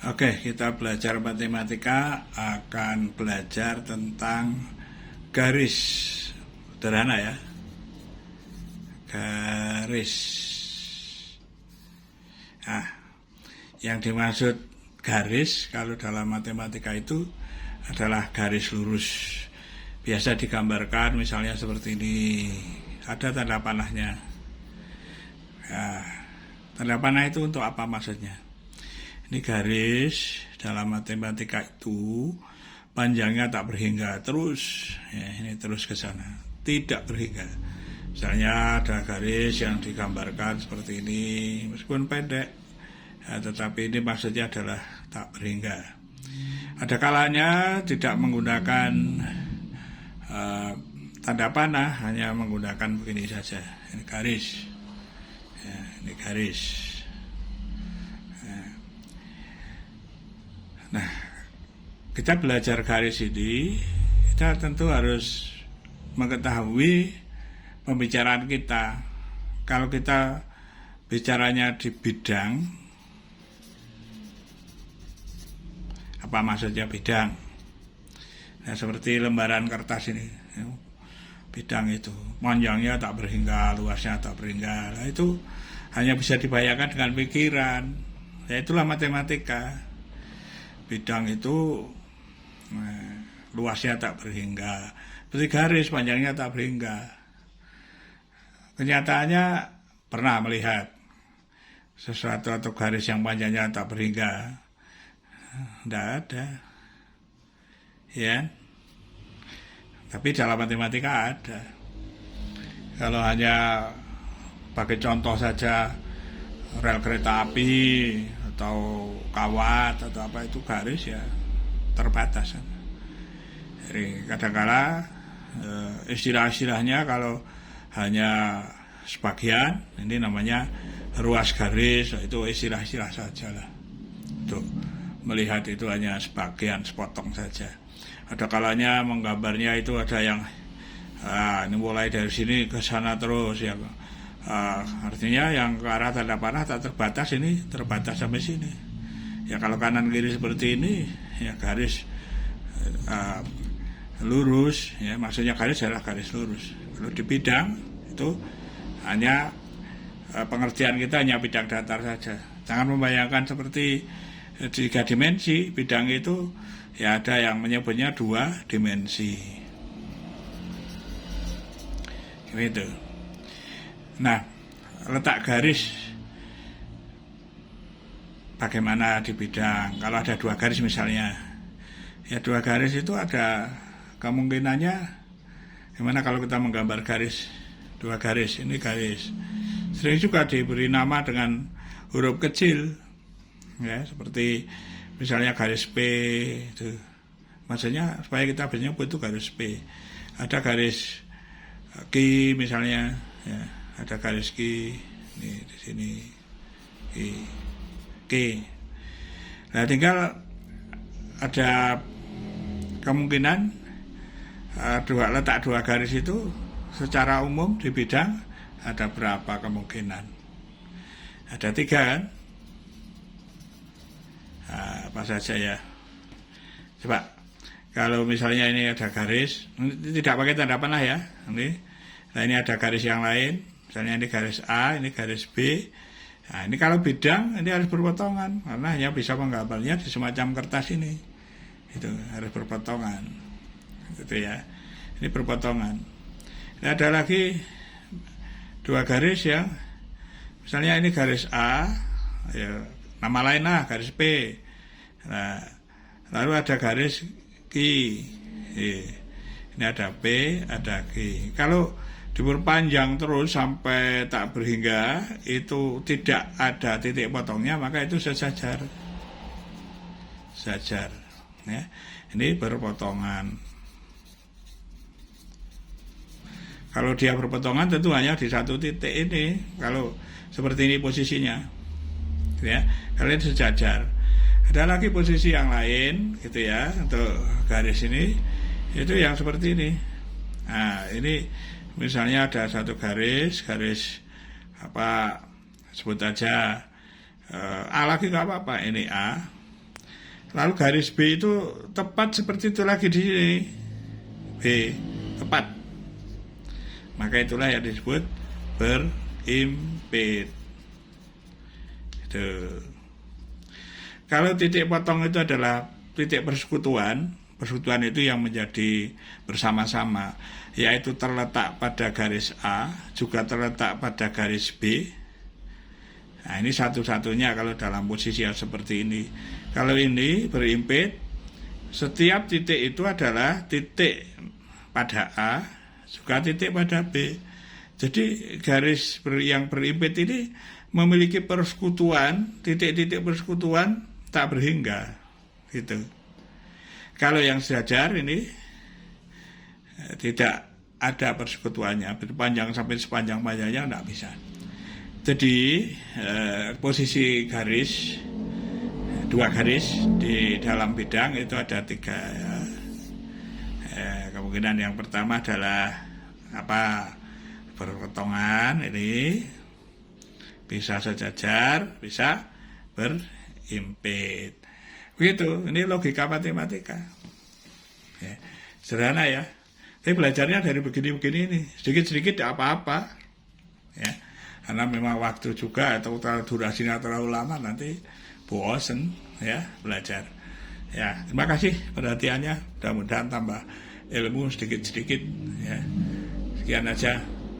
Oke, kita belajar matematika akan belajar tentang garis. Sederhana ya. Garis. Nah, yang dimaksud garis kalau dalam matematika itu adalah garis lurus. Biasa digambarkan misalnya seperti ini. Ada tanda panahnya. Nah, tanda panah itu untuk apa maksudnya? Ini garis dalam matematika itu panjangnya tak berhingga terus, ya, ini terus ke sana, tidak berhingga. Misalnya ada garis yang digambarkan seperti ini, meskipun pendek, ya, tetapi ini maksudnya adalah tak berhingga. Ada kalanya tidak menggunakan tanda panah, hanya menggunakan begini saja. Ini garis, ya, ini garis. Nah, kita belajar garis ini, kita tentu harus mengetahui pembicaraan kita. Kalau kita bicaranya di bidang, apa maksudnya bidang? Nah, seperti lembaran kertas ini, bidang itu, panjangnya tak berhingga, luasnya tak berhingga. Nah, itu hanya bisa dibayangkan dengan pikiran. Ya, itulah matematika. Bidang itu luasnya tak berhingga, seperti garis panjangnya tak berhingga. Kenyataannya pernah melihat sesuatu atau garis yang panjangnya tak berhingga? Tidak ada, ya. Tapi dalam matematika ada. Kalau hanya pakai contoh saja, rel kereta api atau kawat atau apa, itu garis ya terbatas. Jadi kadang-kala istilah-istilahnya kalau hanya sebagian, ini namanya ruas garis, itu istilah-istilah saja lah. Untuk melihat itu hanya sebagian, sepotong saja. Ada kalanya menggambarnya itu ada yang ini mulai dari sini ke sana terus ya. Artinya yang ke arah tanda panah tak terbatas, ini terbatas sampai sini. Ya kalau kanan kiri seperti ini, ya garis lurus, ya maksudnya garis adalah garis lurus. Kalau di bidang itu hanya pengertian kita hanya bidang datar saja. Jangan membayangkan seperti 3 dimensi. Bidang itu ya ada yang menyebutnya 2 dimensi. Gitu. Nah, letak garis bagaimana di bidang? Kalau ada 2 garis misalnya, ya 2 garis itu ada kemungkinannya. Gimana kalau kita menggambar garis, 2 garis, ini garis. Sering juga diberi nama dengan huruf kecil, ya seperti misalnya garis P itu. Maksudnya supaya kita bisa nyebut itu garis P. Ada garis Q misalnya, ya. Ada garis Q ini di sini Q. Nah, tinggal ada kemungkinan letak 2 garis itu secara umum di bidang ada berapa kemungkinan? Ada 3 kan? Nah, apa saja ya? Coba kalau misalnya ini ada garis, tidak pakai tanda panah ya. Nah, ini ada garis yang lain. Misalnya ini garis A, ini garis B. Nah, ini kalau bidang ini harus berpotongan karena hanya bisa menggambarnya di semacam kertas ini. Itu harus berpotongan. Gitu ya. Ini berpotongan. Ini ada lagi 2 garis ya. Misalnya ini garis A, ya, nama lain lah garis P. Nah, lalu ada garis Q. Ini ada P, ada Q. Kalau diperpanjang terus sampai tak berhingga, itu tidak ada titik potongnya, maka itu sejajar. Sejajar. Ya. Ini berpotongan. Kalau dia berpotongan tentu hanya di 1 titik ini. Kalau seperti ini posisinya, ya, kalau ini sejajar. Ada lagi posisi yang lain, gitu ya, untuk garis ini, itu yang seperti ini. Nah, ini misalnya ada 1 garis apa, sebut aja A lagi nggak apa-apa, ini A. Lalu garis B itu tepat seperti itu lagi di sini. B, tepat. Maka itulah yang disebut berimpit. Itu. Kalau titik potong itu adalah titik persekutuan itu yang menjadi bersama-sama, yaitu terletak pada garis A, juga terletak pada garis B. Nah, ini satu-satunya kalau dalam posisi yang seperti ini. Kalau ini berimpit, setiap titik itu adalah titik pada A, juga titik pada B. Jadi garis yang berimpit ini memiliki persekutuan, titik-titik persekutuan tak berhingga, gitu. Kalau yang sejajar ini tidak ada persekutuannya, berpanjang sampai sepanjang-panjangnya tidak bisa. Jadi posisi garis, dua garis di dalam bidang itu ada tiga. Kemungkinan yang pertama adalah perpotongan ini bisa sejajar, bisa berimpit. Begitu, ini logika matematika. Ya, sederhana ya. Tapi belajarnya dari begini-begini ini, sedikit-sedikit tidak apa-apa. Ya, karena memang waktu juga atau durasinya terlalu lama nanti bosen ya belajar. Ya, terima kasih perhatiannya. Mudah-mudahan tambah ilmu sedikit-sedikit. Ya, sekian aja.